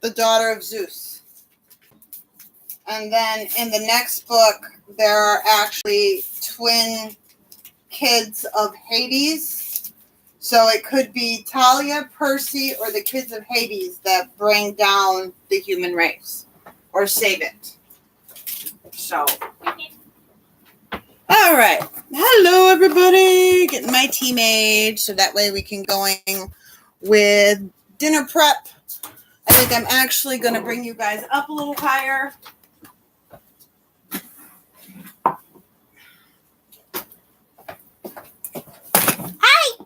the daughter of Zeus. And then in the next book, there are actually twin kids of Hades. So it could be Talia, Percy, or the kids of Hades that bring down the human race or save it. So, all right. Hello, everybody. Getting my tea made so that way we can go in with dinner prep. I think I'm actually going to bring you guys up a little higher. Hi.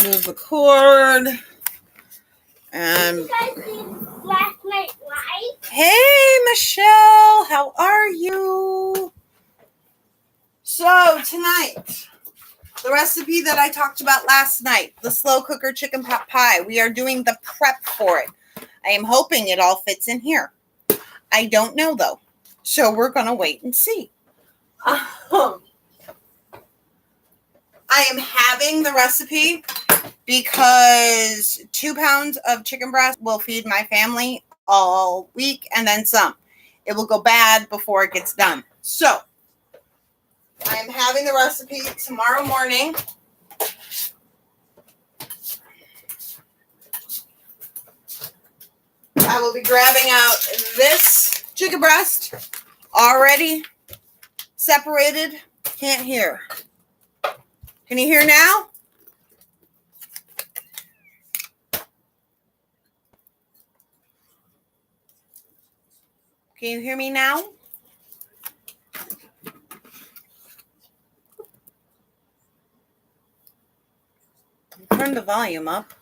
Move the cord. And you guys see last night live? hey, Michelle, how are you? So tonight, the recipe that I talked about last night, the slow cooker chicken pot pie, we are doing the prep for it. I am hoping it all fits in here. I don't know though, so we're going to wait and see. I am having the recipe because 2 pounds of chicken breast will feed my family all week and then some. It will go bad before it gets done. So, I am having the recipe tomorrow morning. I will be grabbing out this chicken breast, already separated. Can't hear. Can you hear now? Can you hear me now? Turn the volume up.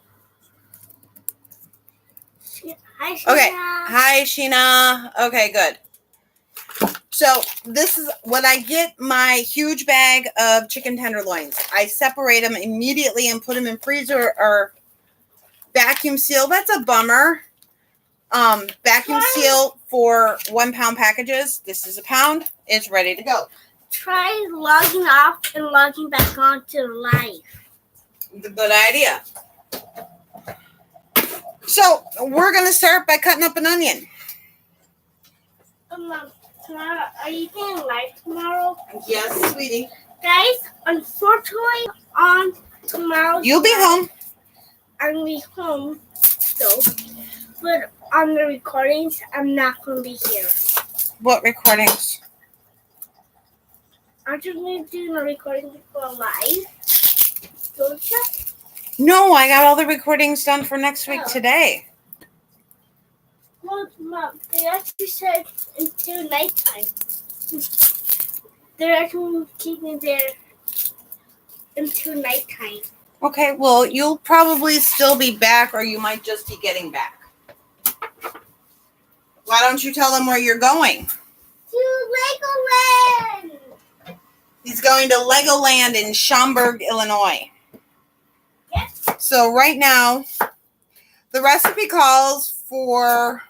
Hi, Sheena. Okay. Hi, Sheena. Okay, good. So this is when I get my huge bag of chicken tenderloins. I separate them immediately and put them in freezer or vacuum seal. That's a bummer. Vacuum seal for 1 pound packages. This is a pound. It's ready to go. Try logging off and logging back on to live. It's a good idea. So we're going to start by cutting up an onion. Tomorrow, are you getting live tomorrow? Yes, sweetie. Guys, unfortunately, on tomorrow. You'll be home. I'm going to be home, though. But on the recordings, I'm not going to be here. What recordings? Aren't you going to do the recording for live? Don't you? No, I got all the recordings done for next week today. Well, Mom, they actually said until nighttime. They're actually keeping there until nighttime. Okay, well, you'll probably still be back, or you might just be getting back. Why don't you tell them where you're going? To Legoland! He's going to Legoland in Schaumburg, Illinois. Yes. So right now, the recipe calls for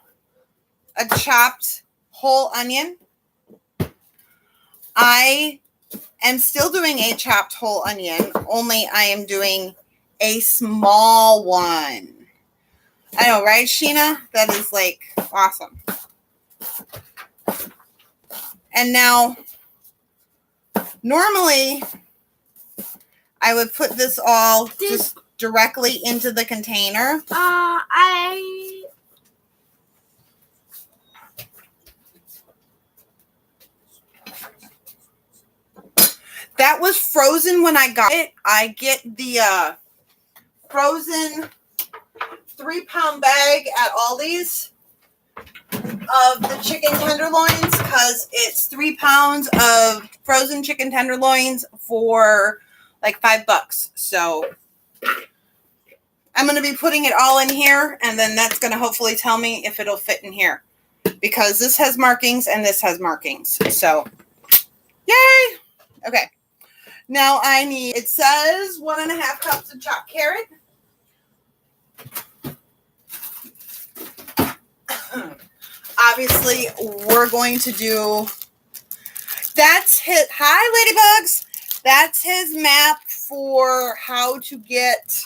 a chopped whole onion. I am still doing a chopped whole onion, only I am doing a small one. I know, right, Sheena? That is like awesome. And now, normally, I would put this all just directly into the container. That was frozen when I got it. I get the frozen 3 pound bag at Aldi's of the chicken tenderloins because it's 3 pounds of frozen chicken tenderloins for like $5. So I'm going to be putting it all in here, and then that's going to hopefully tell me if it'll fit in here because this has markings and this has markings. So yay. Okay. Now I need, it says 1.5 cups of chopped carrot. Obviously, we're going to do, that's his, hi ladybugs, that's his map for how to get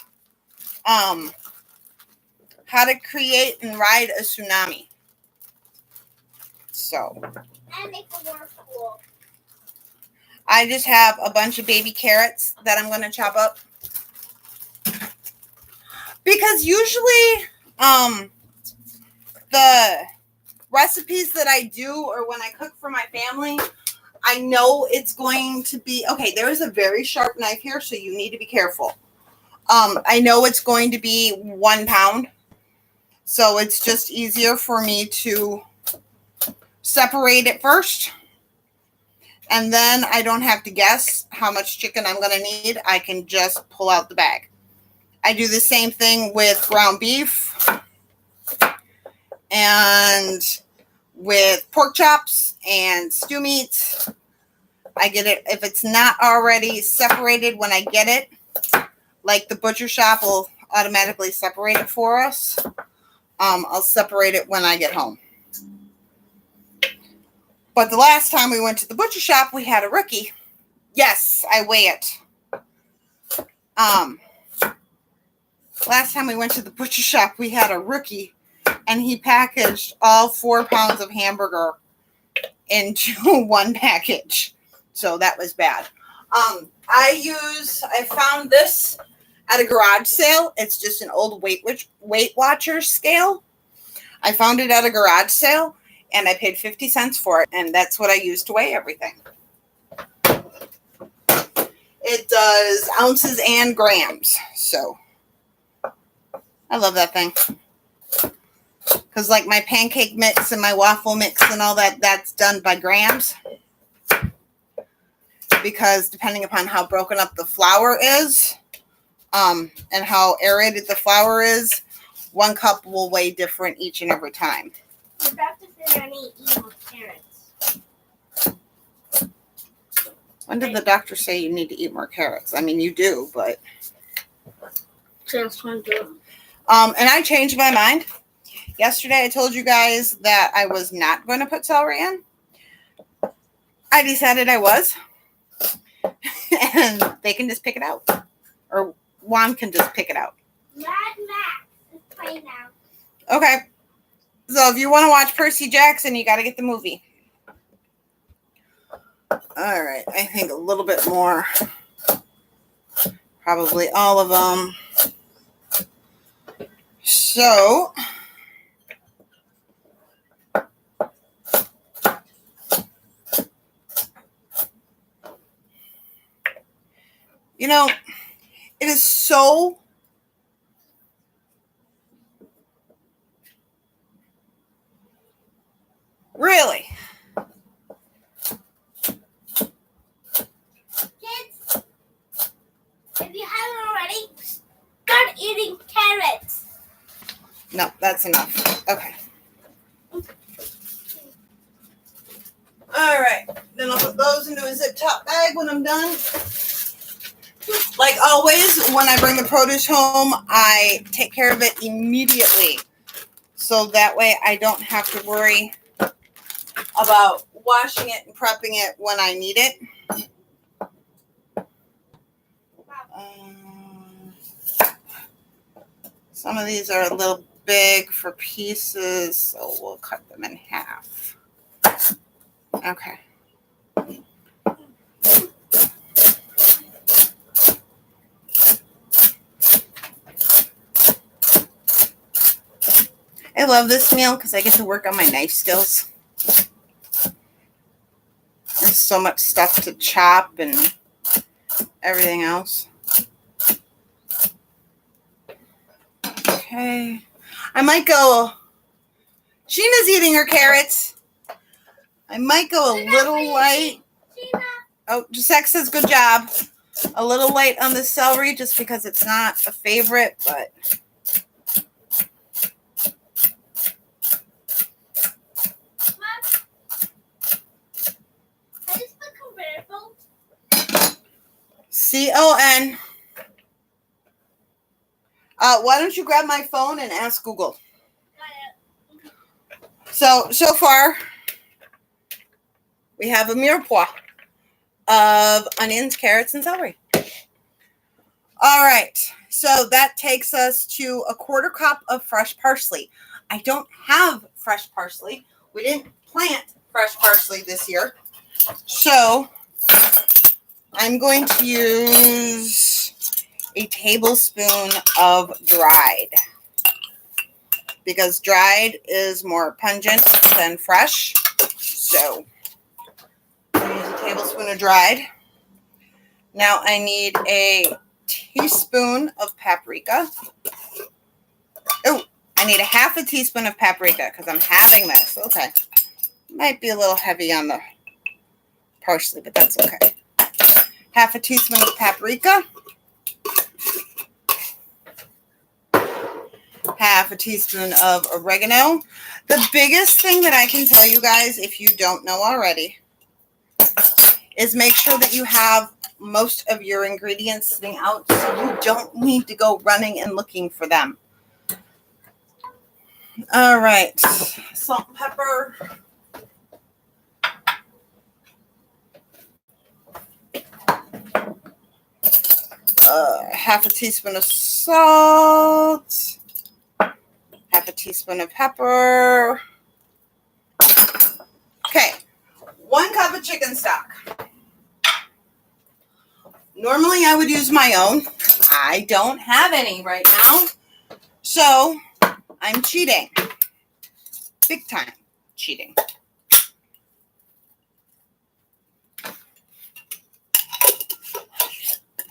How to create and ride a tsunami. So And make the more cool. I just have a bunch of baby carrots that I'm going to chop up. Because usually the recipes that I do or when I cook for my family, I know it's going to be, okay, there is a very sharp knife here, so you need to be careful. I know it's going to be 1 pound, so it's just easier for me to separate it first. And then I don't have to guess how much chicken I'm going to need. I can just pull out the bag. I do the same thing with ground beef and with pork chops and stew meat. I get it if it's not already separated when I get it, like the butcher shop will automatically separate it for us. I'll separate it when I get home. But the last time we went to the butcher shop, we had a rookie. Yes, I weigh it. Last time we went to the butcher shop, we had a rookie, and he packaged all 4 pounds of hamburger into one package. So that was bad. I found this at a garage sale. It's just an old Weight Watchers scale. I found it at a garage sale, and I paid 50 cents for it, and that's what I use to weigh everything. It does ounces and grams, so I love that thing. Because like my pancake mix and my waffle mix and all that, that's done by grams. Because depending upon how broken up the flour is, and how aerated the flour is, 1 cup will weigh different each and every time. The doctor said I need to eat more carrots. When did the doctor say you need to eat more carrots? I mean, you do, but... Just want to do it. And I changed my mind. Yesterday, I told you guys that I was not going to put celery in. I decided I was. And they can just pick it out. Or Juan can just pick it out. Mad Max is playing now. Okay. So if you want to watch Percy Jackson, you got to get the movie. All right. I think a little bit more. Probably all of them. So... You know, it is so really. Kids, if you haven't already, start eating carrots. No, that's enough. Okay. All right. Then I'll put those into a zip top bag when I'm done. Like always, when I bring the produce home, I take care of it immediately. So that way I don't have to worry about washing it and prepping it when I need it. Some of these are a little big for pieces, so we'll cut them in half. Okay. I love this meal because I get to work on my knife skills. There's so much stuff to chop and everything else. Okay. I might go... Sheena's eating her carrots. I might go a little light. Oh, Giuseppe says good job. A little light on the celery just because it's not a favorite, but... CON. Why don't you grab my phone and ask Google? So far, we have a mirepoix of onions, carrots, and celery. All right. So that takes us to a quarter cup of fresh parsley. I don't have fresh parsley. We didn't plant fresh parsley this year. So I'm going to use a tablespoon of dried because dried is more pungent than fresh. So I use a tablespoon of dried. Now I need a teaspoon of paprika. Oh, I need a half a teaspoon of paprika because I'm having this. Okay. Might be a little heavy on the parsley, but that's okay. Half a teaspoon of paprika. Half a teaspoon of oregano. The biggest thing that I can tell you guys, if you don't know already, is make sure that you have most of your ingredients sitting out so you don't need to go running and looking for them. All right, salt and pepper. Half a teaspoon of salt. Half a teaspoon of pepper. Okay, 1 cup of chicken stock. Normally I would use my own. I don't have any right now. So I'm cheating. Big time cheating.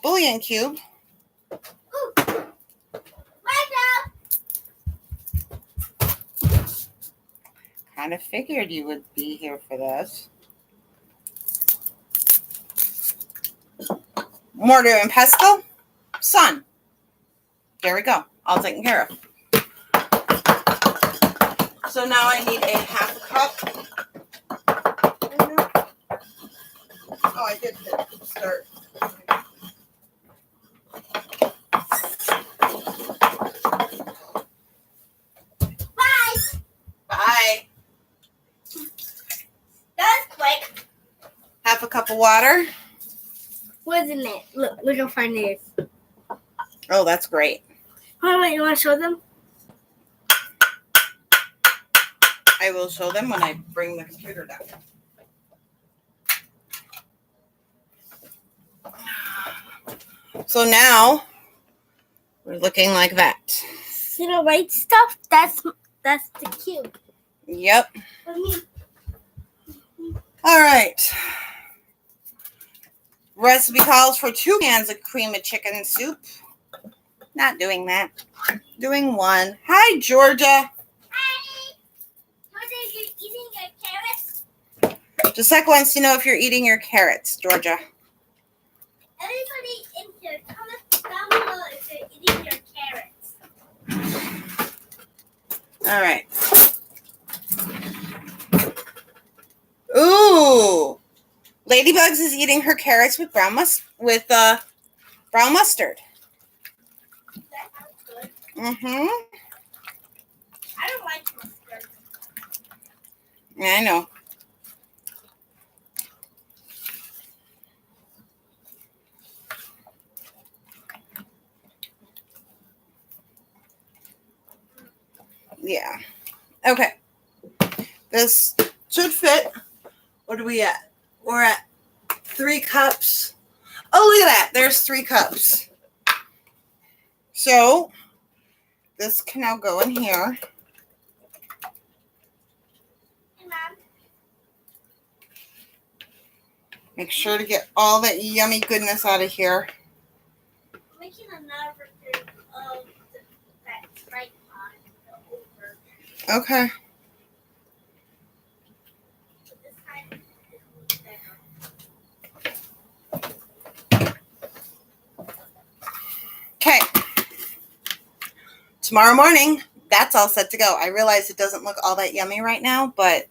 Bouillon cube. Kind of figured you would be here for this. Mortar and pestle. Sun. There we go. All taken care of. So now I need a half a cup. Oh, I did start. Bye. Bye. That was quick. Half a cup of water. Wasn't it? Look how fun it is. Oh, that's great. Oh, wait, you want to show them? I will show them when I bring the computer down. So now we're looking like that. See the white stuff? That's the cube. Yep. I mean, All right. Recipe calls for 2 cans of cream of chicken soup. Not doing that. Doing 1. Hi, Georgia. hi. Georgia, you're eating your carrots? Giuseppe wants to know if you're eating your carrots, Georgia. Everybody in here, comment down below if you're eating your carrots. All right. Ooh. Ladybugs is eating her carrots with brown mustard. That sounds good. Mm-hmm. I don't like mustard. Yeah, I know. Yeah. Okay. This should fit. What are we at? We're at 3 cups. Oh, look at that. There's 3 cups. So this can now go in here. Hey, Mom. Make sure to get all that yummy goodness out of here. I'm making another thing of that tripod over. Okay. But this time it's bigger. Okay. Tomorrow morning, that's all set to go. I realize it doesn't look all that yummy right now, but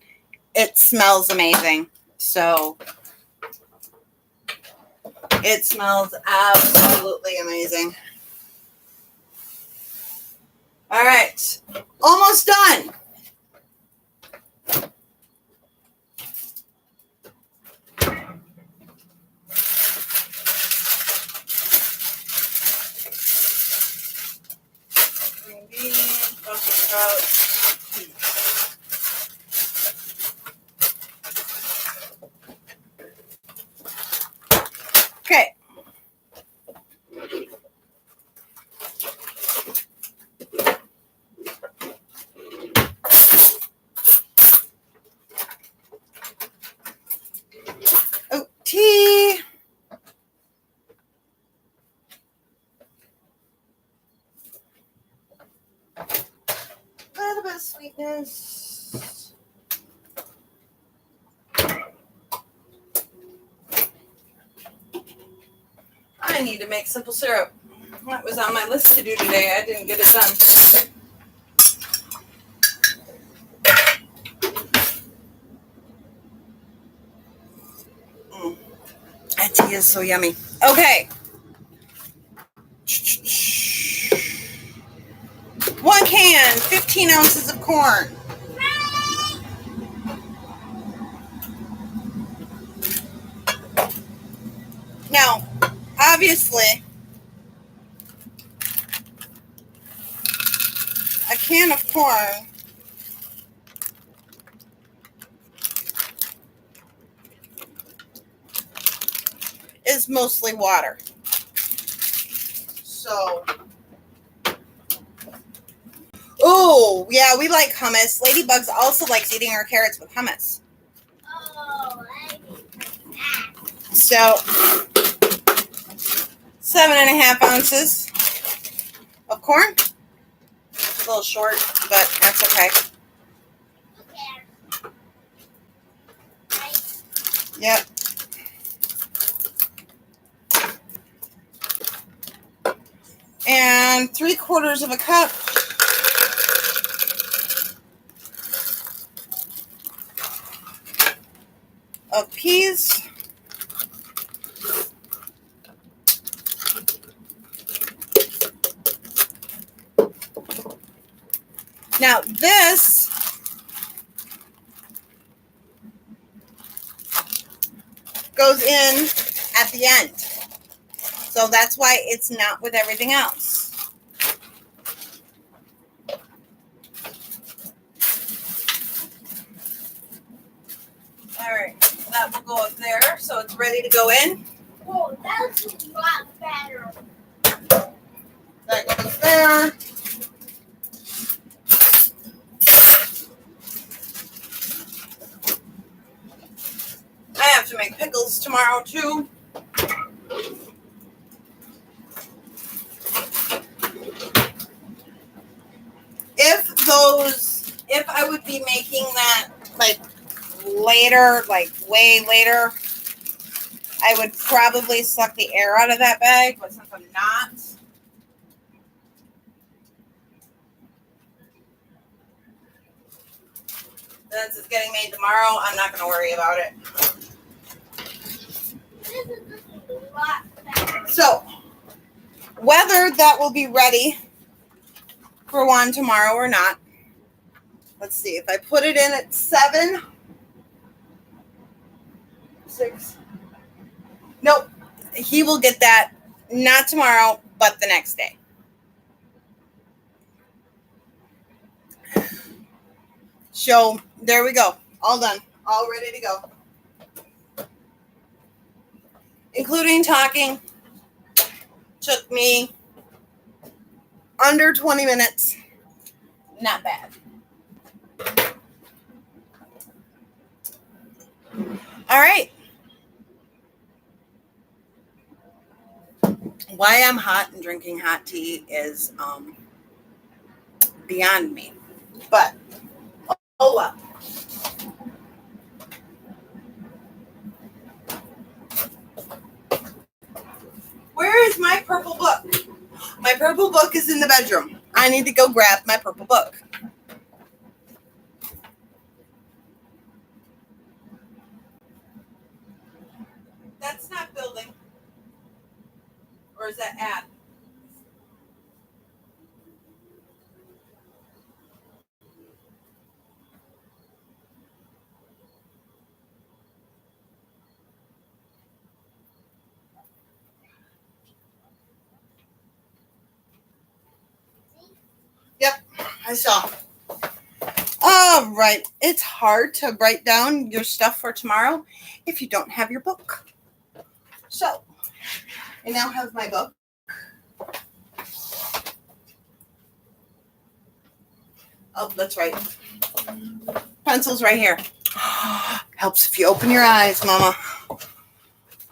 it smells amazing. So it smells absolutely amazing. All right. Almost done. Okay. Oh, tea. A little bit of sweetness. I need to make simple syrup. That was on my list to do today. I didn't get it done. That tea is so yummy. Okay. 1 can, 15 ounces of corn. Now, obviously, a can of corn is mostly water. So, oh, yeah, we like hummus. Ladybugs also likes eating her carrots with hummus. Oh, I need that. So, 7.5 ounces of corn. A little short, but that's okay. Yep. And 3/4 cup of peas. Now this goes in at the end. So that's why it's not with everything else. All right, that will go up there, so it's ready to go in. Oh, that's a lot better. That goes there. I have to make pickles tomorrow too. If I would be making that like later, like way later, I would probably suck the air out of that bag, but since I'm not, since it's getting made tomorrow, I'm not going to worry about it. This is a lot better. So, whether that will be ready for one tomorrow or not, let's see. If I put it in at 7, 6, nope. He will get that not tomorrow, but the next day. So, there we go. All done. All ready to go. Including talking, took me under 20 minutes. Not bad. All right. Why I'm hot and drinking hot tea is beyond me. But, oh well. Where is my purple book? My purple book is in the bedroom. I need to go grab my purple book. That's not building. Or is that add? Yep, I saw. All right. It's hard to write down your stuff for tomorrow if you don't have your book. So, I now have my book. Oh, that's right. Pencil's right here. Helps if you open your eyes, Mama.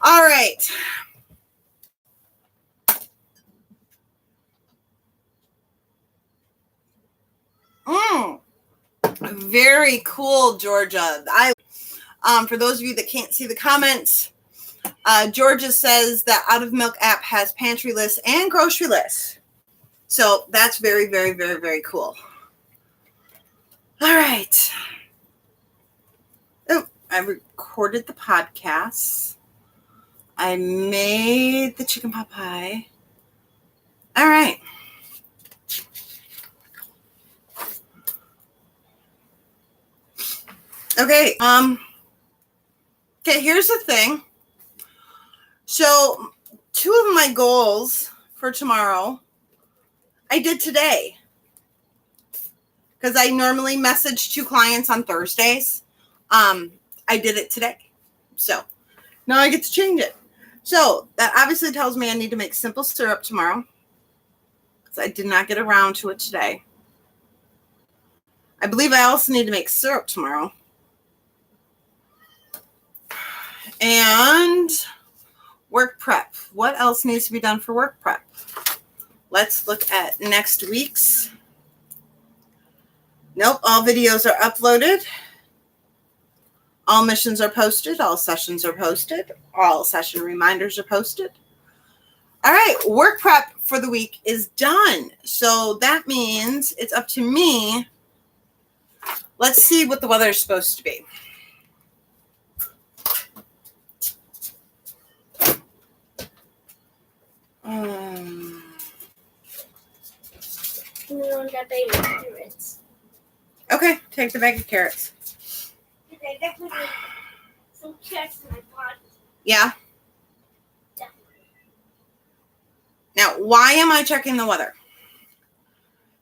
All right. Very cool, Georgia. For those of you that can't see the comments, Georgia says that Out of Milk app has pantry lists and grocery lists. So that's very, very, very, very cool. All right. Oh, I recorded the podcast. I made the chicken pot pie. All right. Okay. Okay, here's the thing. So, 2 of my goals for tomorrow, I did today. Because I normally message 2 clients on Thursdays. I did it today. So, now I get to change it. So, that obviously tells me I need to make simple syrup tomorrow. Because I did not get around to it today. I believe I also need to make syrup tomorrow. And work prep. What else needs to be done for work prep? Let's look at next week's. Nope, all videos are uploaded. All missions are posted. All sessions are posted. All session reminders are posted. All right, work prep for the week is done. So that means it's up to me. Let's see what the weather is supposed to be. That baby carrots. Okay, take the bag of carrots. I definitely need some carrots in my body. Yeah. Definitely. Now, why am I checking the weather?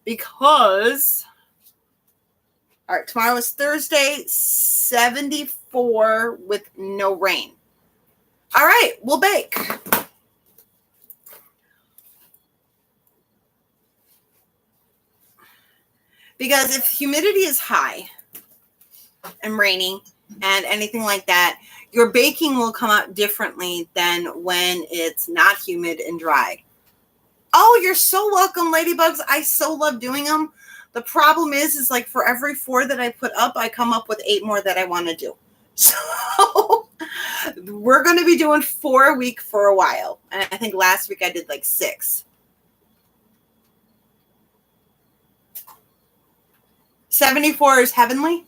Because, all right, tomorrow is Thursday, 74 with no rain. All right, we'll bake. Because if humidity is high and rainy and anything like that, your baking will come out differently than when it's not humid and dry. Oh, you're so welcome, Ladybugs. I so love doing them. The problem is like for every 4 that I put up, I come up with 8 more that I want to do. So we're going to be doing 4 a week for a while. And I think last week I did like 6. 74 is heavenly.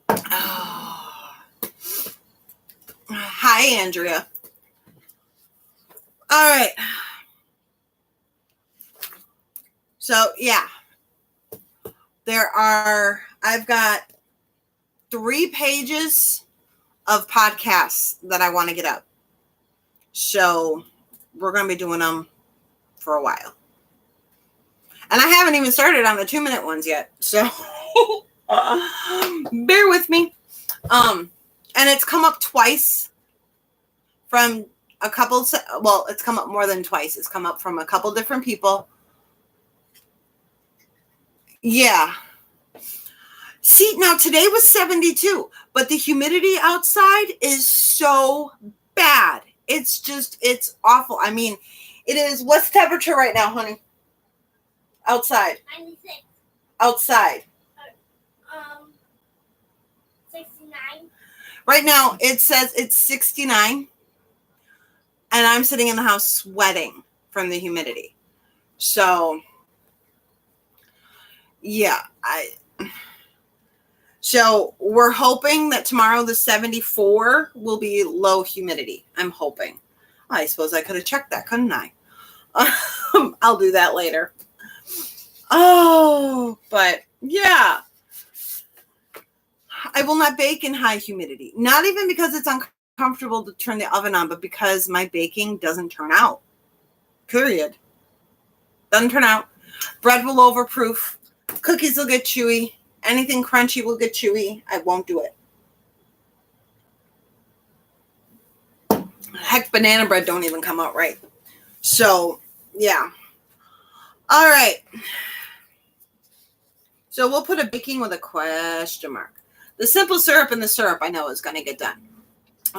Oh. Hi, Andrea. All right. So, yeah. I've got 3 pages of podcasts that I want to get up. So, we're going to be doing them for a while. And I haven't even started on the 2-minute ones yet. So bear with me. And it's come up twice from a couple. Well, it's come up more than twice. It's come up from a couple different people. Yeah. See, now today was 72, but the humidity outside is so bad. It's awful. I mean, it is. What's the temperature right now, honey? Outside. 96. Outside. 69. Right now, it says it's 69. And I'm sitting in the house sweating from the humidity. So, yeah. So, we're hoping that tomorrow the 74 will be low humidity. I'm hoping. I suppose I could have checked that, couldn't I? I'll do that later. Oh, but yeah. I will not bake in high humidity. Not even because it's uncomfortable to turn the oven on, but because my baking doesn't turn out. Period. Doesn't turn out. Bread will overproof. Cookies will get chewy. Anything crunchy will get chewy. I won't do it. Heck, banana bread don't even come out right. So, yeah. All right. So we'll put a baking with a question mark. The simple syrup and the syrup I know is going to get done.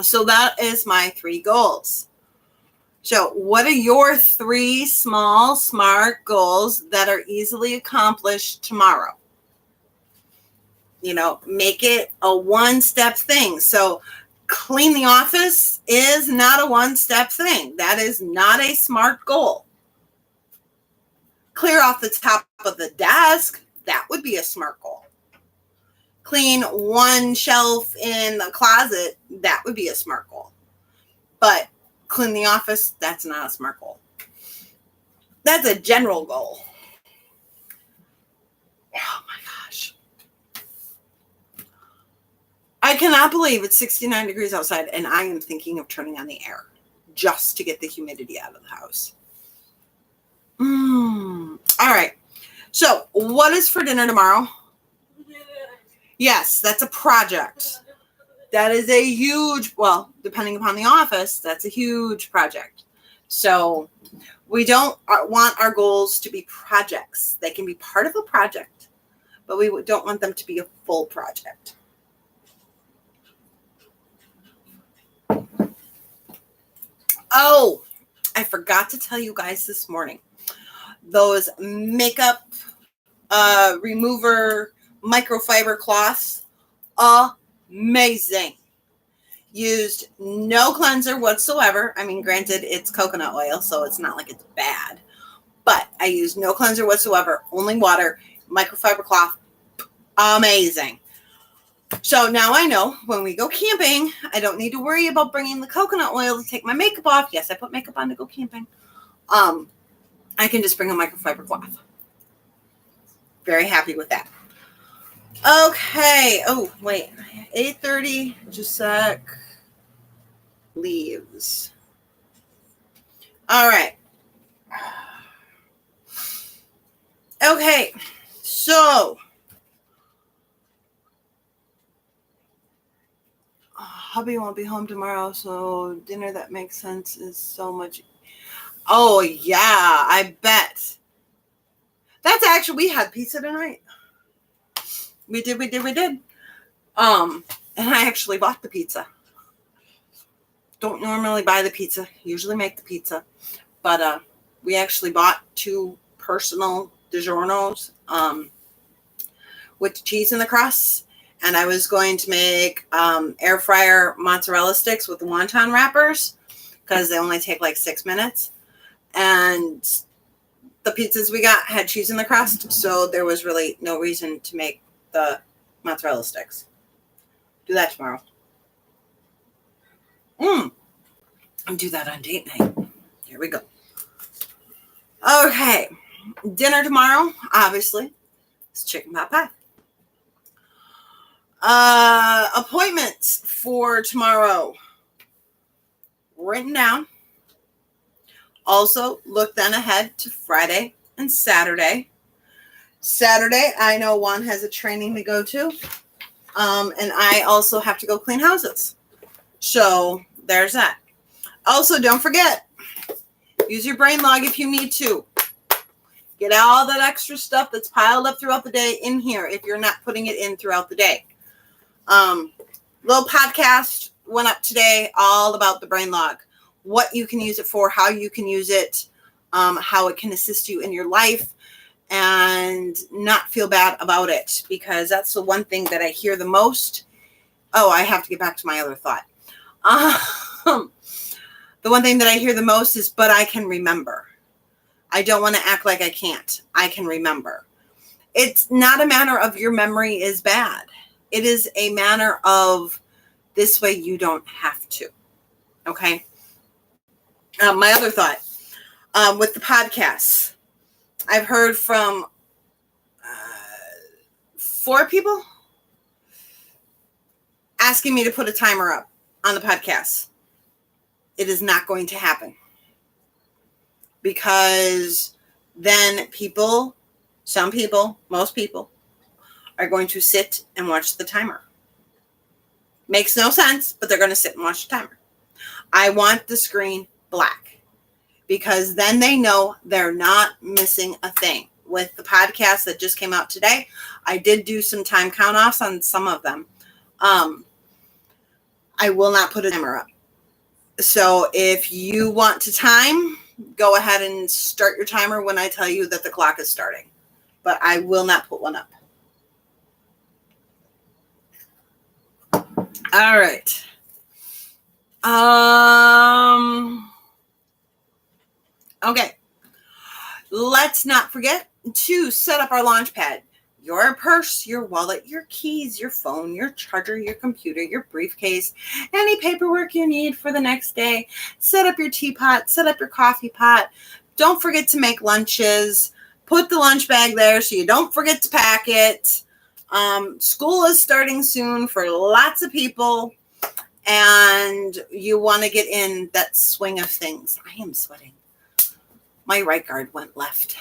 So that is my 3 goals. So what are your 3 small, smart goals that are easily accomplished tomorrow? Make it a one-step thing. So clean the office is not a one-step thing. That is not a smart goal. Clear off the top of the desk. That would be a smart goal. Clean one shelf in the closet. That would be a smart goal. But clean the office, that's not a smart goal. That's a general goal. Oh my gosh. I cannot believe it's 69 degrees outside and I am thinking of turning on the air just to get the humidity out of the house. All right. So what is for dinner tomorrow? Yes, that's a project. That is a huge, well, depending upon the office, that's a huge project. So we don't want our goals to be projects. They can be part of a project, but we don't want them to be a full project. Oh, I forgot to tell you guys this morning. Those makeup remover microfiber cloths, amazing. Used no cleanser whatsoever. I mean, granted, it's coconut oil, so it's not like it's bad. But I used no cleanser whatsoever, only water, microfiber cloth, amazing. So now I know when we go camping, I don't need to worry about bringing the coconut oil to take my makeup off. Yes, I put makeup on to go camping. I can just bring a microfiber cloth. Very happy with that. Okay. Oh, wait. 8:30. Just a sec. Leaves. All right. Okay. So, hubby won't be home tomorrow, so dinner that makes sense is so much. Oh, yeah. I bet. That's actually, we had pizza tonight. We did. And I actually bought the pizza. Don't normally buy the pizza. Usually make the pizza. But we actually bought 2 personal DiGiorno's with cheese in the crust. And I was going to make air fryer mozzarella sticks with the wonton wrappers because they only take like 6 minutes. And the pizzas we got had cheese in the crust, so there was really no reason to make the mozzarella sticks. Do that tomorrow. And do that on date night. Here we go. Okay. Dinner tomorrow, obviously, is chicken pot pie. Appointments for tomorrow. Written down. Also, look then ahead to Friday and Saturday. Saturday, I know Juan has a training to go to. And I also have to go clean houses. So, there's that. Also, don't forget, use your brain log if you need to. Get all that extra stuff that's piled up throughout the day in here if you're not putting it in throughout the day. Little podcast went up today all about the brain log. What you can use it for, how you can use it, how it can assist you in your life, and not feel bad about it, because that's the one thing that I hear the most. Oh, I have to get back to my other thought. The one thing that I hear the most is, but I can remember. I don't want to act like I can't. I can remember. It's not a matter of your memory is bad. It is a matter of this way you don't have to. Okay? My other thought with the podcasts, I've heard from 4 people asking me to put a timer up on the podcast. It is not going to happen because then some people, most people are going to sit and watch the timer. Makes no sense, but they're going to sit and watch the timer. I want the screen black because then they know they're not missing a thing. With the podcast that just came out today, I did do some time count offs on some of them. I will not put a timer up. So if you want to time, go ahead and start your timer when I tell you that the clock is starting. But I will not put one up. All right. Okay. Let's not forget to set up our launch pad. Your purse, your wallet, your keys, your phone, your charger, your computer, your briefcase, any paperwork you need for the next day. Set up your teapot, set up your coffee pot. Don't forget to make lunches. Put the lunch bag there so you don't forget to pack it. School is starting soon for lots of people, and you want to get in that swing of things. I am sweating. My right guard went left.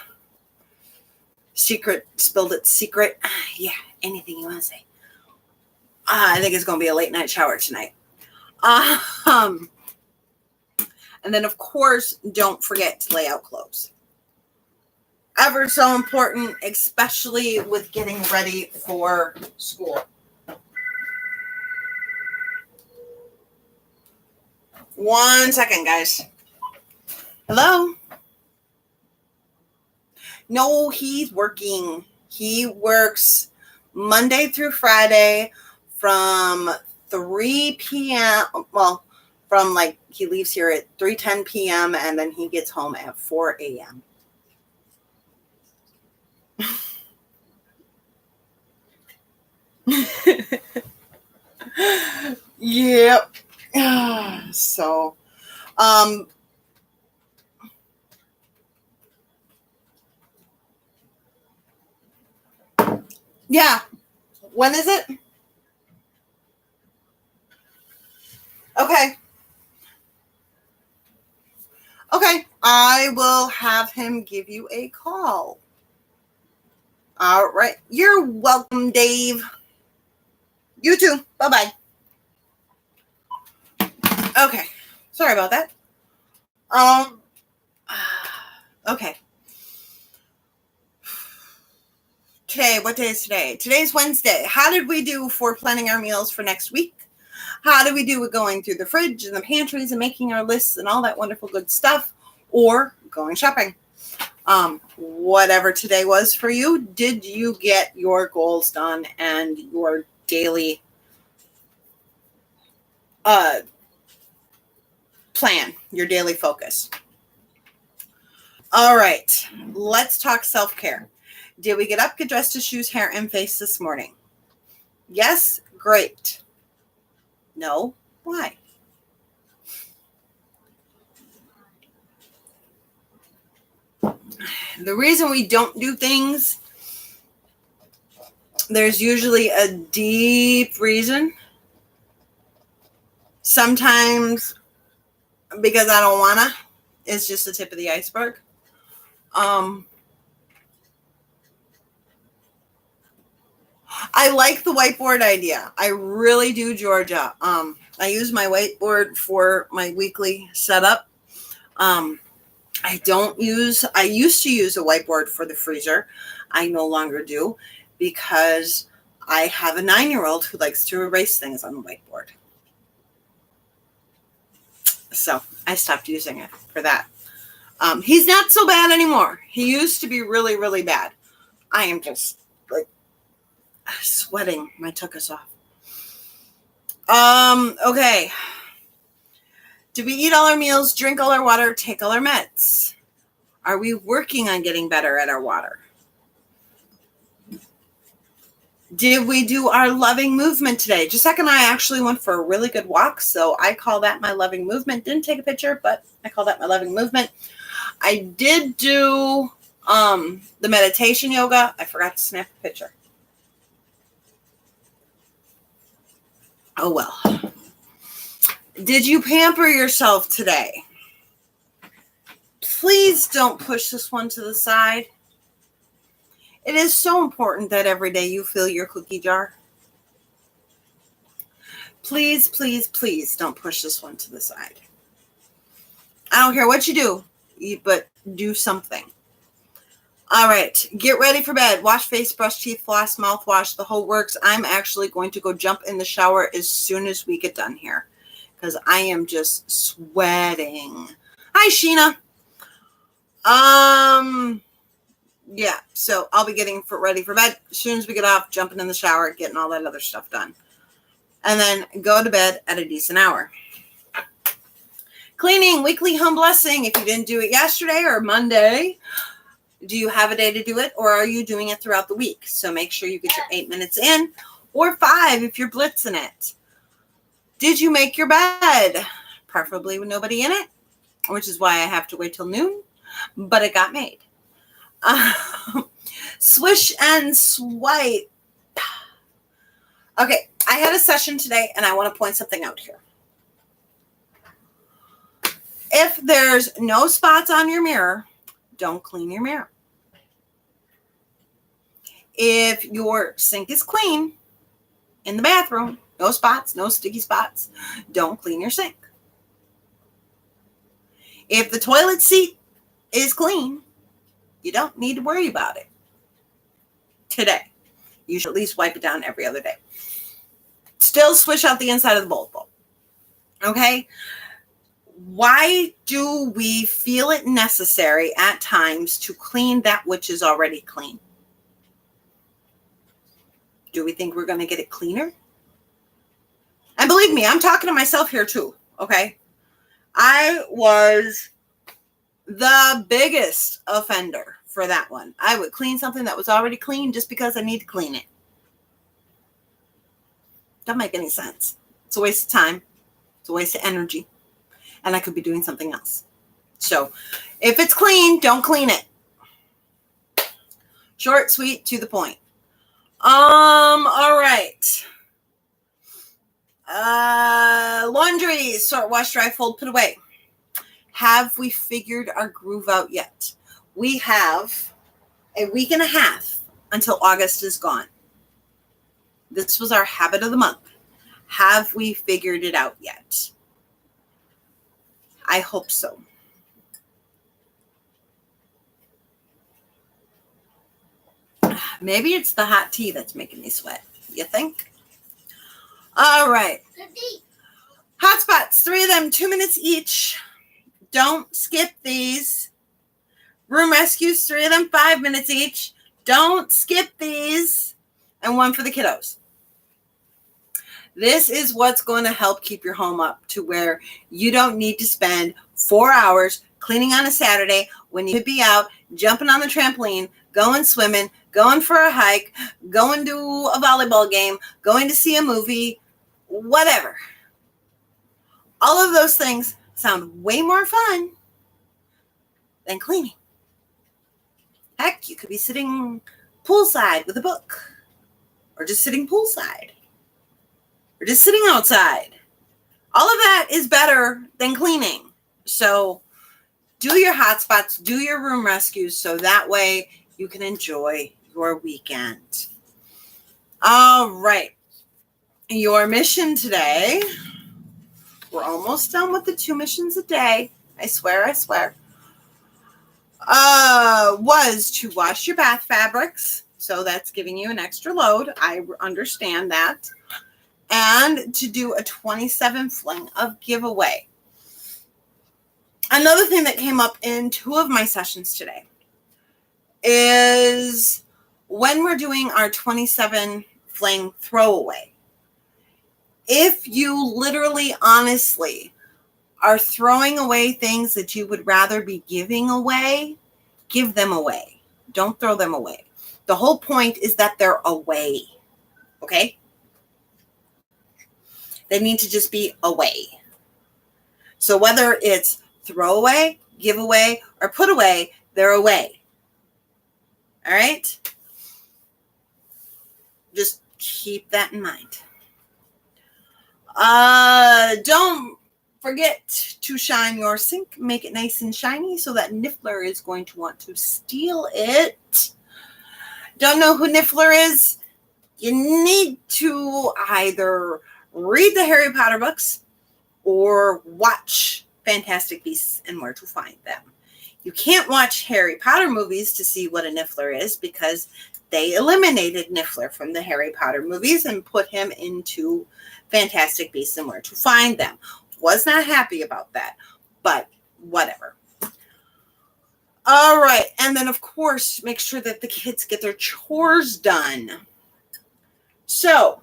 Secret spilled its secret. Yeah, anything you want to say. I think it's going to be a late night shower tonight. And then, of course, don't forget to lay out clothes. Ever so important, especially with getting ready for school. One second, guys. Hello? No, he's working. He works Monday through Friday from 3 p.m. Well, from he leaves here at 3:10 p.m. and then he gets home at 4 a.m. Yep. So, yeah. When is it? Okay. Okay. I will have him give you a call. All right. You're welcome, Dave. You too. Bye-bye. Okay. Sorry about that. Okay. Today, what day is today? Today's Wednesday. How did we do for planning our meals for next week? How did we do with going through the fridge and the pantries and making our lists and all that wonderful good stuff? Or going shopping? Whatever today was for you, did you get your goals done and your daily plan, your daily focus? All right, let's talk self-care. Did we get up, get dressed, to shoes, hair, and face this morning? Yes? Great. No? Why? The reason we don't do things, there's usually a deep reason. Sometimes because I don't want to. It's just the tip of the iceberg. I like the whiteboard idea. I really do, Georgia. I use my whiteboard for my weekly setup. I used to use a whiteboard for the freezer. I no longer do because I have a 9-year-old who likes to erase things on the whiteboard. So I stopped using it for that. He's not so bad anymore. He used to be really, really bad. I am just sweating. My tuchus off. Okay. Do we eat all our meals, drink all our water, take all our meds? Are we working on getting better at our water? Did we do our loving movement today? Jessica and I actually went for a really good walk, so I call that my loving movement. Didn't take a picture, but I call that my loving movement. I did do the meditation yoga. I forgot to snap a picture. Oh, well. Did you pamper yourself today? Please don't push this one to the side. It is so important that every day you fill your cookie jar. Please, please, please don't push this one to the side. I don't care what you do, but do something. All right, get ready for bed. Wash face, brush teeth, floss, mouthwash, the whole works. I'm actually going to go jump in the shower as soon as we get done here because I am just sweating. Hi, Sheena. Yeah, so I'll be getting ready for bed as soon as we get off, jumping in the shower, getting all that other stuff done. And then go to bed at a decent hour. Cleaning, weekly home blessing. If you didn't do it yesterday or Monday, do you have a day to do it, or are you doing it throughout the week? So make sure you get your 8 minutes in, or 5 if you're blitzing it. Did you make your bed? Preferably with nobody in it, which is why I have to wait till noon, but it got made. Swish and swipe. Okay, I had a session today, and I want to point something out here. If there's no spots on your mirror, don't clean your mirror. If your sink is clean in the bathroom, no spots, no sticky spots, don't clean your sink. If the toilet seat is clean, you don't need to worry about it today. You should at least wipe it down every other day. Still swish out the inside of the bowl. Okay? Why do we feel it necessary at times to clean that which is already clean? Do we think we're going to get it cleaner? And believe me, I'm talking to myself here too, okay? I was the biggest offender for that one. I would clean something that was already clean just because I need to clean it. Doesn't make any sense. It's a waste of time. It's a waste of energy. And I could be doing something else. So if it's clean, don't clean it. Short, sweet, to the point. All right. Laundry, sort, wash, dry, fold, put away. Have we figured our groove out yet? We have a week and a half until August is gone. This was our habit of the month. Have we figured it out yet? I hope so. Maybe it's the hot tea that's making me sweat. You think? All right. Hotspots, 3 of them, 2 minutes each. Don't skip these. Room rescues, 3 of them, 5 minutes each. Don't skip these. And 1 for the kiddos. This is what's going to help keep your home up to where you don't need to spend 4 hours cleaning on a Saturday when you could be out jumping on the trampoline, going swimming, going for a hike, going to a volleyball game, going to see a movie, whatever. All of those things sound way more fun than cleaning. Heck, you could be sitting poolside with a book, or just sitting poolside, or just sitting outside. All of that is better than cleaning. So do your hotspots, do your room rescues, so that way you can enjoy your weekend. All right. Your mission today, we're almost done with the 2 missions a day. I swear. Was to wash your bath fabrics. So that's giving you an extra load. I understand that. And to do a 27 fling of giveaway. Another thing that came up in 2 of my sessions today is when we're doing our 27 fling throwaway. If you literally, honestly, are throwing away things that you would rather be giving away, give them away. Don't throw them away. The whole point is that they're away. Okay? They need to just be away. So whether it's throw away, give away, or put away, they're away. All right? Just keep that in mind. Don't forget to shine your sink. Make it nice and shiny so that Niffler is going to want to steal it. Don't know who Niffler is? You need to either read the Harry Potter books or watch Fantastic Beasts and Where to Find Them. You can't watch Harry Potter movies to see what a Niffler is because they eliminated Niffler from the Harry Potter movies and put him into Fantastic Beasts and Where to Find Them. Was not happy about that, but whatever. All right, and then of course, make sure that the kids get their chores done. So,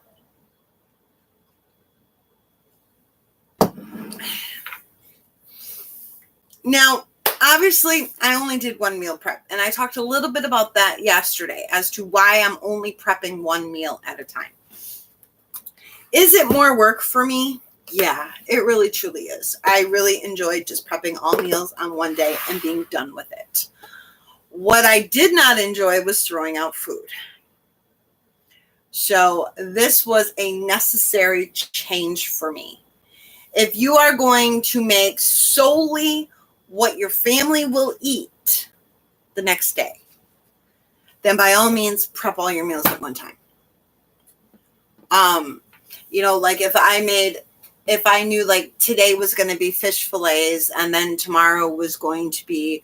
now, obviously, I only did one meal prep, and I talked a little bit about that yesterday as to why I'm only prepping one meal at a time. Is it more work for me? Yeah, it really truly is. I really enjoyed just prepping all meals on one day and being done with it. What I did not enjoy was throwing out food. So this was a necessary change for me. If you are going to make solely what your family will eat the next day, then by all means, prep all your meals at one time. Like if I knew like today was going to be fish fillets and then tomorrow was going to be,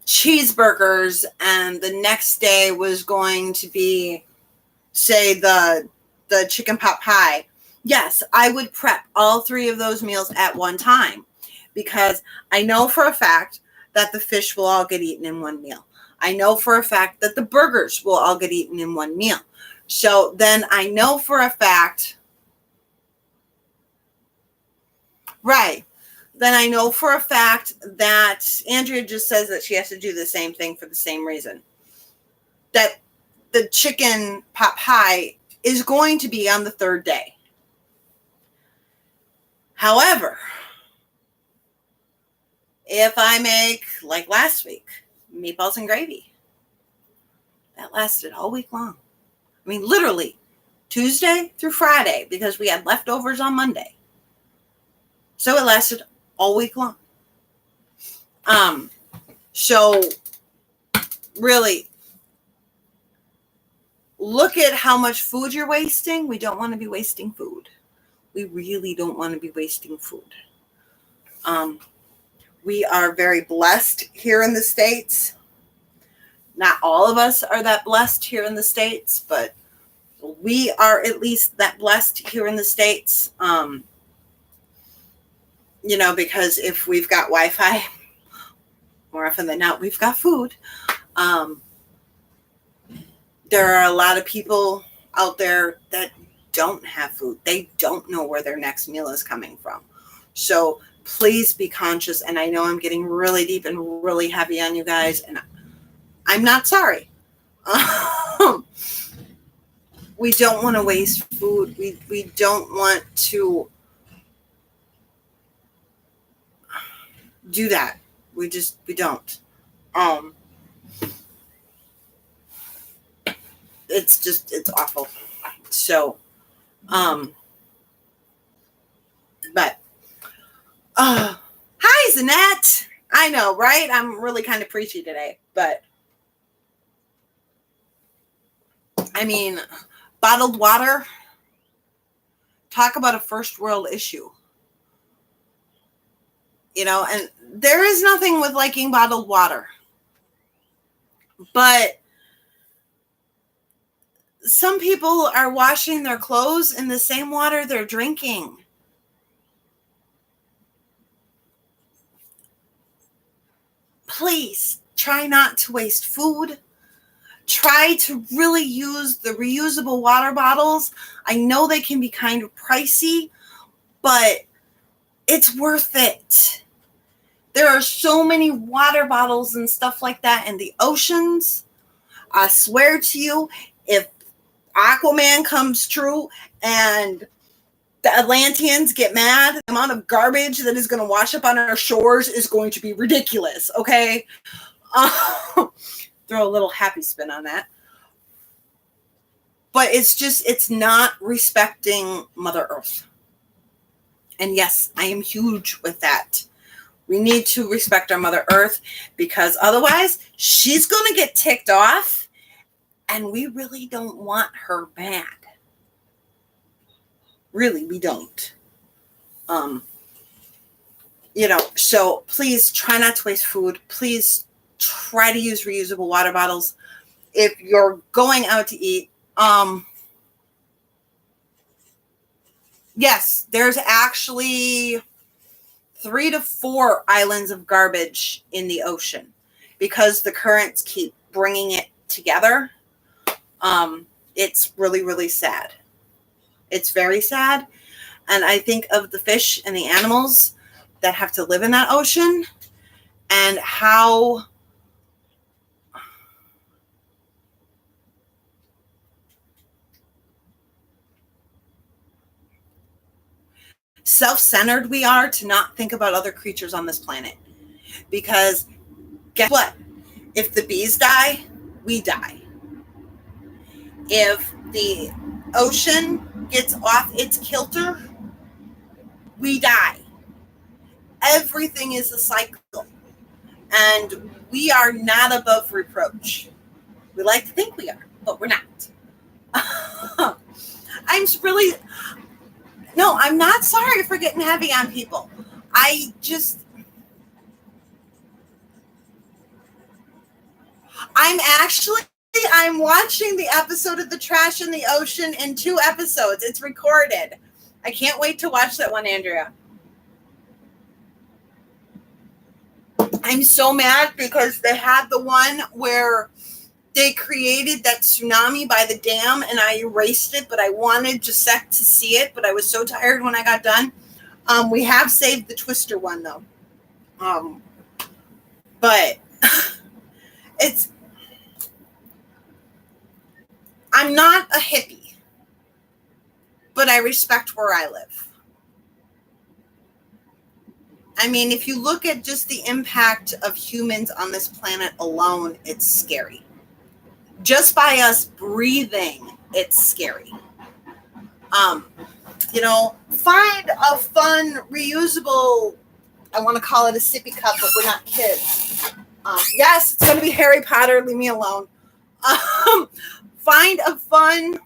cheeseburgers and the next day was going to be, say, the chicken pot pie. Yes, I would prep all three of those meals at one time because I know for a fact that the fish will all get eaten in one meal. I know for a fact that the burgers will all get eaten in one meal. So then I know for a fact, right, then I know for a fact that Andrea just says that she has to do the same thing for the same reason. That the chicken pot pie is going to be on the third day. However, if I make, like last week, meatballs and gravy, that lasted all week long. I mean, literally, Tuesday through Friday, because we had leftovers on Monday. So it lasted all week long. So really, look at how much food you're wasting. We don't want to be wasting food. We really don't want to be wasting food. We are very blessed here in the States. Not all of us are that blessed here in the States, but we are at least that blessed here in the States. Because if we've got Wi-Fi, more often than not, we've got food. There are a lot of people out there that don't have food. They don't know where their next meal is coming from. So please be conscious. And I know I'm getting really deep and really heavy on you guys, and I'm not sorry. We don't want to waste food. We don't want to do that. We don't. It's awful. So, but, hi, Zanette. I know, right? I'm really kind of preachy today, but I mean, bottled water, talk about a first world issue. And there is nothing with liking bottled water. But some people are washing their clothes in the same water they're drinking. Please try not to waste food. Try to really use the reusable water bottles. I know they can be kind of pricey, but it's worth it. There are so many water bottles and stuff like that in the oceans. I swear to you, if Aquaman comes true and the Atlanteans get mad, the amount of garbage that is going to wash up on our shores is going to be ridiculous, okay? Throw a little happy spin on that. But it's not respecting Mother Earth. And yes, I am huge with that. We need to respect our Mother Earth, because otherwise she's going to get ticked off, and we really don't want her mad. Really, we don't. So please try not to waste food. Please try to use reusable water bottles. If you're going out to eat, yes, there's actually 3 to 4 islands of garbage in the ocean because the currents keep bringing it together. It's really, really sad. It's very sad. And I think of the fish and the animals that have to live in that ocean, and how self-centered we are to not think about other creatures on this planet. Because guess what? If the bees die, we die. If the ocean gets off its kilter, we die. Everything is a cycle. And we are not above reproach. We like to think we are, but we're not. I'm not sorry for getting heavy on people. I'm watching the episode of The Trash in the Ocean in 2 episodes. It's recorded. I can't wait to watch that one, Andrea. I'm so mad because they had the one where they created that tsunami by the dam, and I erased it, but I wanted Gisette to see it, but I was so tired when I got done. We have saved the Twister one, though. But I'm not a hippie, but I respect where I live. I mean, if you look at just the impact of humans on this planet alone, it's scary. Just by us breathing, it's scary. Find a fun, reusable, I want to call it a sippy cup, but we're not kids. Yes, it's going to be Harry Potter. Leave me alone. Find a fun...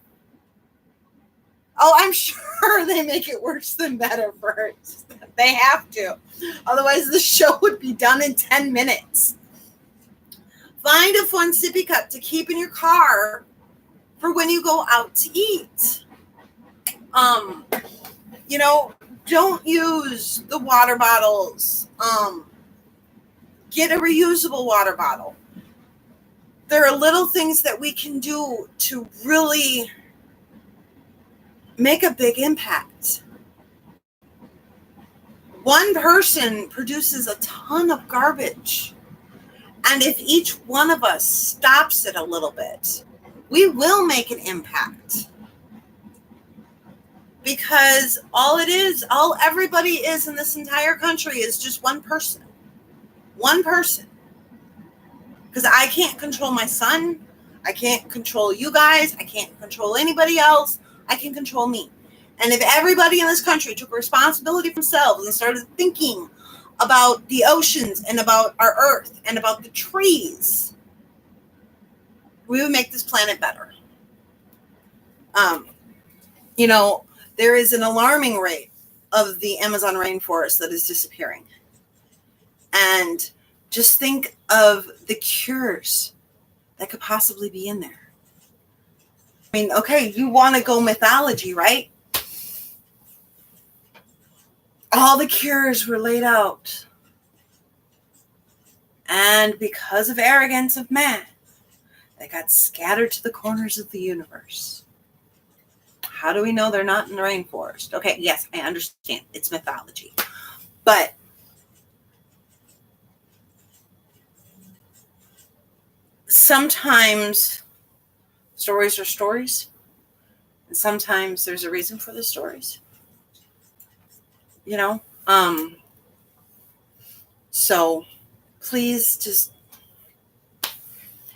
Oh, I'm sure they make it worse than better first. They have to. Otherwise, the show would be done in 10 minutes. Find a fun sippy cup to keep in your car for when you go out to eat. Don't use the water bottles. Get a reusable water bottle. There are little things that we can do to really make a big impact. One person produces a ton of garbage. And if each one of us stops it a little bit, we will make an impact. Because all everybody is in this entire country is just one person. One person. Because I can't control my son. I can't control you guys. I can't control anybody else. I can control me. And if everybody in this country took responsibility for themselves and started thinking about the oceans and about our earth and about the trees, we would make this planet better. There is an alarming rate of the Amazon rainforest that is disappearing. And just think of the cures that could possibly be in there. I mean, okay, you want to go mythology, right? All the cures were laid out. And because of arrogance of man, they got scattered to the corners of the universe. How do we know they're not in the rainforest? Okay, yes, I understand. It's mythology. But sometimes stories are stories. And sometimes there's a reason for the stories. So please just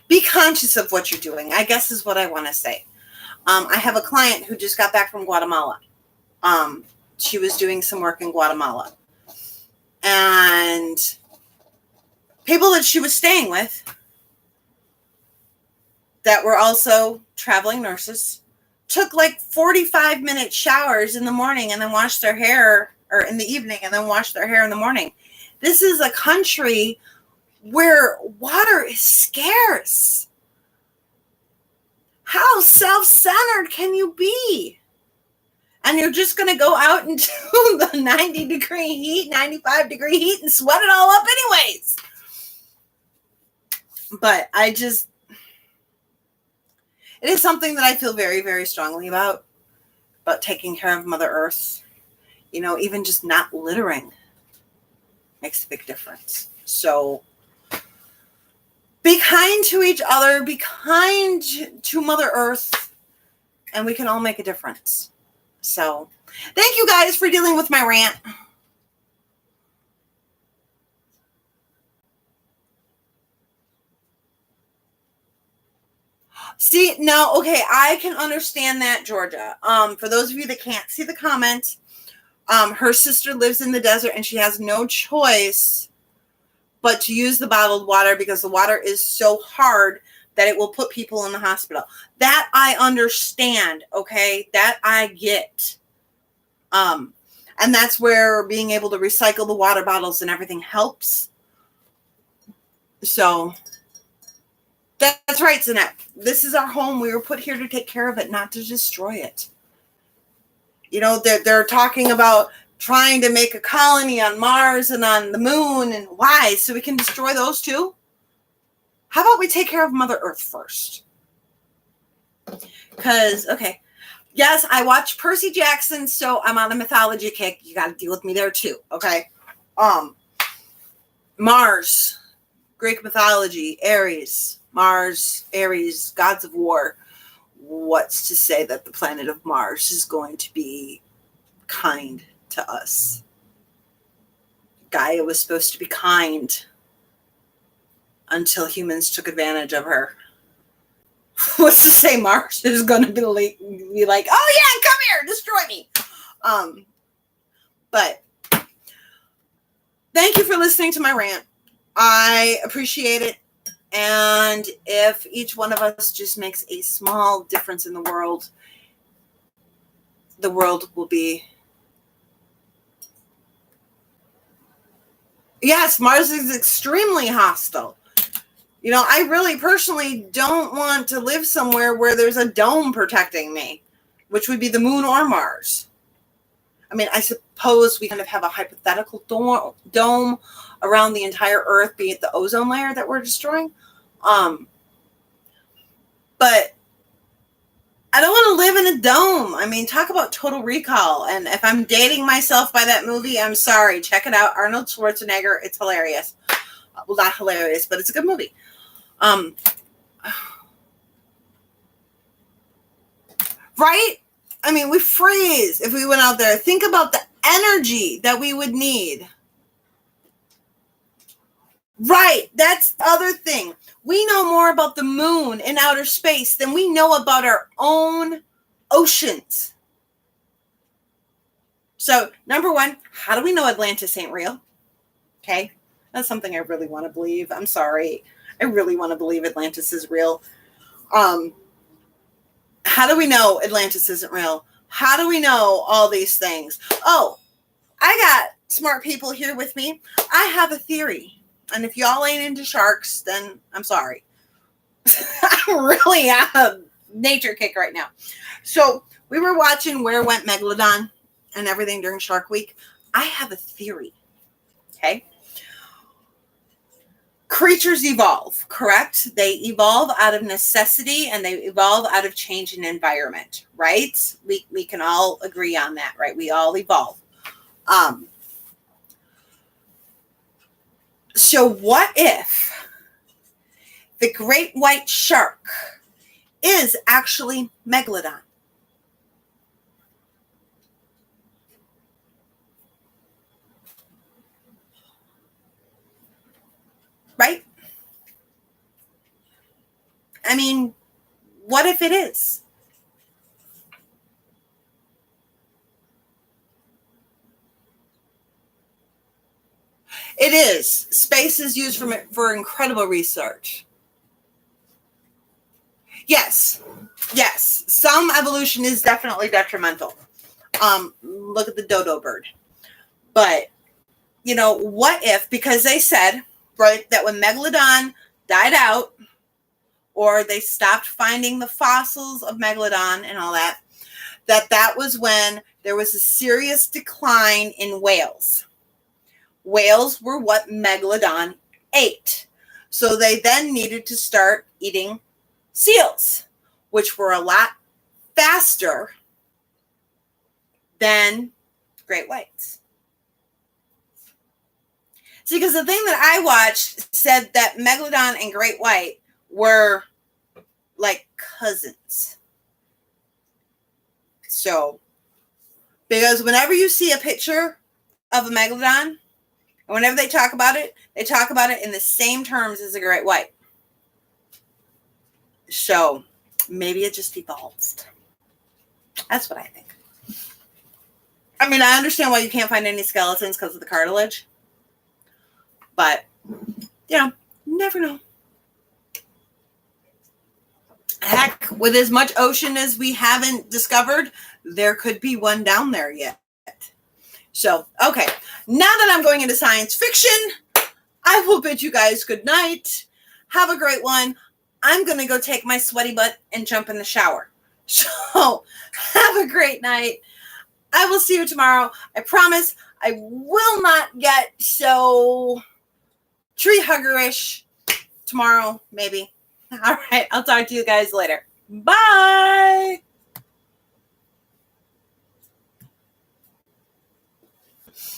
be conscious of what you're doing, I guess is what I want to say. I have a client who just got back from Guatemala. She was doing some work in Guatemala. And people that she was staying with that were also traveling nurses took like 45-minute showers in the morning and then washed their hair, or in the evening, and then washed their hair in the morning. This is a country where water is scarce. How self-centered can you be? And you're just going to go out into the 90-degree heat, 95-degree heat, and sweat it all up anyways. But it is something that I feel very, very strongly about taking care of Mother Earth. You know, even just not littering makes a big difference. So be kind to each other, be kind to Mother Earth, and we can all make a difference. So thank you guys for dealing with my rant. See, now, okay, I can understand that, Georgia. For those of you that can't see the comments, her sister lives in the desert and she has no choice but to use the bottled water because the water is so hard that it will put people in the hospital. That I understand, okay? That I get. And that's where being able to recycle the water bottles and everything helps. So that's right, Zanette. This is our home. We were put here to take care of it, not to destroy it. You know, they're talking about trying to make a colony on Mars and on the moon, and why? So we can destroy those too? How about we take care of Mother Earth first? Because, okay, yes, I watch Percy Jackson, so I'm on a mythology kick. You got to deal with me there too, okay? Mars, Greek mythology, Ares, Mars, Ares, gods of war. What's to say that the planet of Mars is going to be kind to us? Gaia was supposed to be kind until humans took advantage of her. What's to say Mars is going to be like, oh yeah, come here, destroy me. But thank you for listening to my rant. I appreciate it. And if each one of us just makes a small difference in the world will be... Yes, Mars is extremely hostile. You know, I really personally don't want to live somewhere where there's a dome protecting me, which would be the moon or Mars. I mean, I suppose we kind of have a hypothetical dome around the entire Earth, be it the ozone layer that we're destroying. But I don't want to live in a dome. I mean, talk about Total Recall. And if I'm dating myself by that movie, I'm sorry. Check it out. Arnold Schwarzenegger. It's hilarious. Well, not hilarious, but it's a good movie. Right? I mean, we freeze if we went out there. Think about the energy that we would need. Right. That's the other thing. We know more about the moon and outer space than we know about our own oceans. So, number one, how do we know Atlantis ain't real? Okay. That's something I really want to believe. I'm sorry. I really want to believe Atlantis is real. How do we know Atlantis isn't real? How do we know all these things? Oh, I got smart people here with me. I have a theory. And if y'all ain't into sharks, then I'm sorry. I'm really on a nature kick right now. So we were watching Where Went Megalodon and everything during Shark Week. I have a theory. Okay. Creatures evolve, correct? They evolve out of necessity and they evolve out of change in environment, right? We can all agree on that, right? We all evolve. So what if the great white shark is actually Megalodon? Right? I mean, what if it is? It is. Space is used for incredible research. Yes. Yes. Some evolution is definitely detrimental. Look at the dodo bird. But, you know, what if, because they said, right, that when Megalodon died out, or they stopped finding the fossils of Megalodon and all that, that was when there was a serious decline in whales. Whales were what Megalodon ate. So they then needed to start eating seals, which were a lot faster than great whites. See, because the thing that I watched said that Megalodon and great white were like cousins. So, because whenever you see a picture of a Megalodon, and whenever they talk about it in the same terms as a great white. So, maybe it just evolved. That's what I think. I mean, I understand why you can't find any skeletons because of the cartilage. But, you know, never know. Heck, with as much ocean as we haven't discovered, there could be one down there yet. So, okay. Now that I'm going into science fiction, I will bid you guys good night. Have a great one. I'm going to go take my sweaty butt and jump in the shower. So, have a great night. I will see you tomorrow. I promise I will not get so tree huggerish tomorrow, maybe. All right. I'll talk to you guys later. Bye.